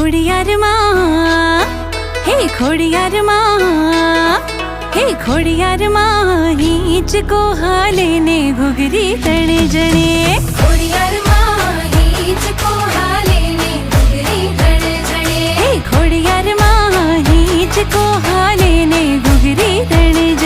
ખોડિયાર માં, હે ખોડિયાર માં, હે ખોડિયાર માં, હિંચકો હાલે ને ઘૂઘરી તણે જણે. ખોડિયાર માં હિંચકો હાલે ને ઘૂઘરી તણે જણે. હે ખોડિયાર માં, હિંચકો હાલે ને ઘૂઘરી તણે જણે.